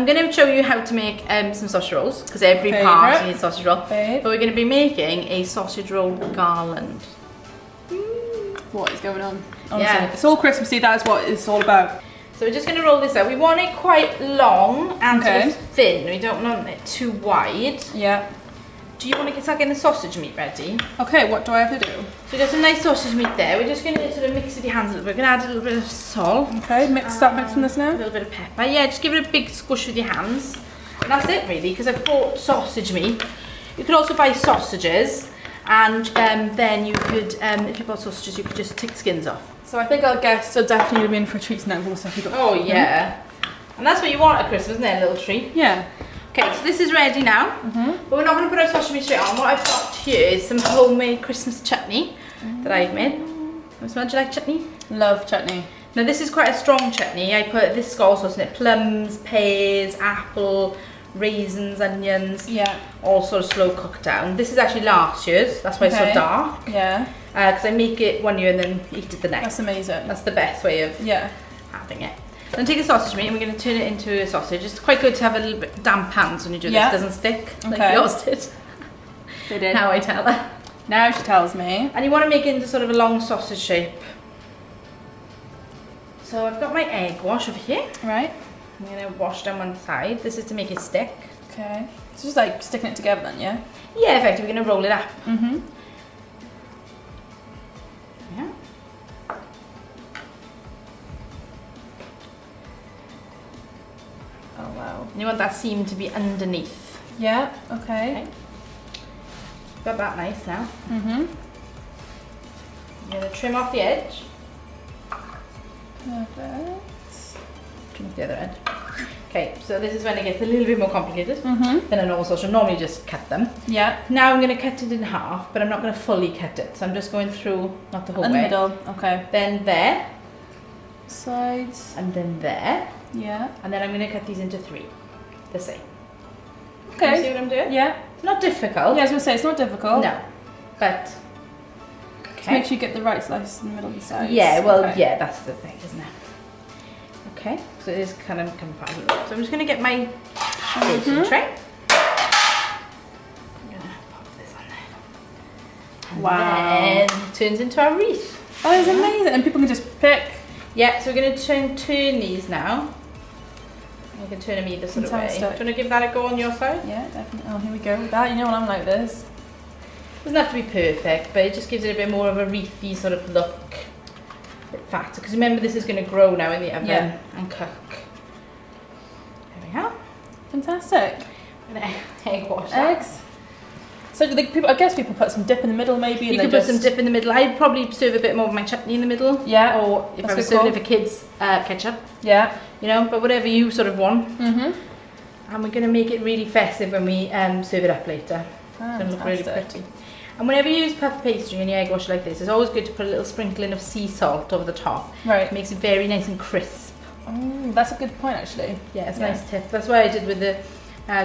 I'm going to show you how to make some sausage rolls, because every party needs sausage roll. But we're going to be making a sausage roll garland. What is going on? Honestly, it's all Christmassy, that is what it's all about. So we're just going to roll this out. We want it quite long and sort of thin. We don't want it too wide. Yeah. Do you want to start getting the sausage meat ready? Okay, what do I have to do? So we've got some nice sausage meat there. We're just going to sort of mix with your hands a little bit. We're going to add a little bit of salt. Okay, start mixing this now. A little bit of pepper. Yeah, just give it a big squish with your hands. And that's it really, because I've bought sausage meat. You could also buy sausages, and then you could, if you bought sausages, you could just take the skins off. So I think our guests are definitely going to be in for a treat tonight. Oh yeah. And that's what you want at Christmas, isn't it? A little treat. Yeah. Okay, so this is ready now, but we're not going to put our sausage meat straight on. What I've got here is some homemade Christmas chutney that I've made. Do you like chutney? Love chutney. Now this is quite a strong chutney. I put this got all sorts in it: plums, pears, apple, raisins, onions. Yeah. All sort of slow cooked down. This is actually last year's. That's why it's so dark. Yeah. Because I make it one year and then eat it the next. That's amazing. That's the best way of having it. Then take the sausage meat and we're going to turn it into a sausage. It's quite good to have a little bit damp hands when you do this. It doesn't stick like yours did. They did. Now I tell her. Now she tells me. And you want to make it into sort of a long sausage shape. So I've got my egg wash over here. Right. I'm going to wash down one side. This is to make it stick. Okay. It's just like sticking it together then, yeah? Yeah, effectively. We're going to roll it up. Yeah. Oh wow. And you want that seam to be underneath. Yeah, okay. Got that nice now. I'm going to trim off the edge. Perfect. Trim off the other edge. Okay, so this is when it gets a little bit more complicated than a normal sausage. Normally just cut them. Yeah. Now I'm going to cut it in half, but I'm not going to fully cut it. So I'm just going through, not the whole way. In the middle, okay. Then there. Sides. And then there. Yeah. And then I'm going to cut these into 3. The same. Okay. Can you see what I'm doing? Yeah. It's not difficult. Yeah, I was going to say, it's not difficult. No. But. Okay. Make sure you get the right slice in the middle of the sides. Yeah, well, yeah, that's the thing, isn't it? Okay, so it is kind of compatible. So I'm just going to get my baking tray. I'm going to pop this on there. And then it turns into a wreath. Oh, that's amazing. And people can just pick. Yeah, so we're going to turn these now. You can turn them either sort of way. Do you want to give that a go on your side? Yeah, definitely. Oh, here we go with that. You know what I'm like this. Doesn't have to be perfect, but it just gives it a bit more of a wreathy sort of look. A bit fatter, because remember this is going to grow now in the oven and cook. There we go. Fantastic. I'm going to egg wash eggs. So I guess people put some dip in the middle maybe. You could put some dip in the middle. I'd probably serve a bit more of my chutney in the middle. Yeah. Or if I was serving it for kids, ketchup. Yeah. You know, but whatever you sort of want. And we're going to make it really festive when we serve it up later. It's going to look really pretty. And whenever you use puff pastry in your egg wash like this, it's always good to put a little sprinkling of sea salt over the top. Right. It makes it very nice and crisp. Oh, that's a good point actually. Yeah, it's a nice tip. That's what I did with the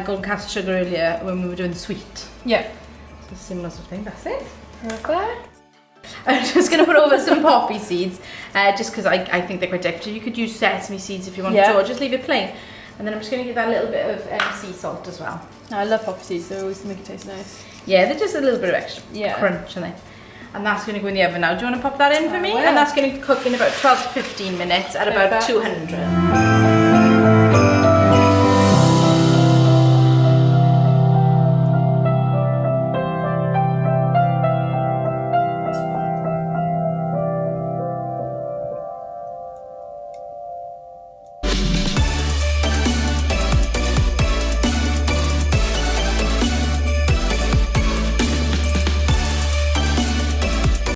golden castle sugar earlier when we were doing the sweet. Yeah. So similar sort of thing. That's it. Perfect. I'm just going to put over some poppy seeds, just because I think they're quite decorative. You could use sesame seeds if you want to, or just leave it plain. And then I'm just going to give that a little bit of sea salt as well. No, I love poppy seeds. They always make it taste nice. Yeah, they're just a little bit of extra crunch, aren't they? And that's going to go in the oven now. Do you want to pop that in for me? And that's going to cook in about 12 to 15 minutes at about 200.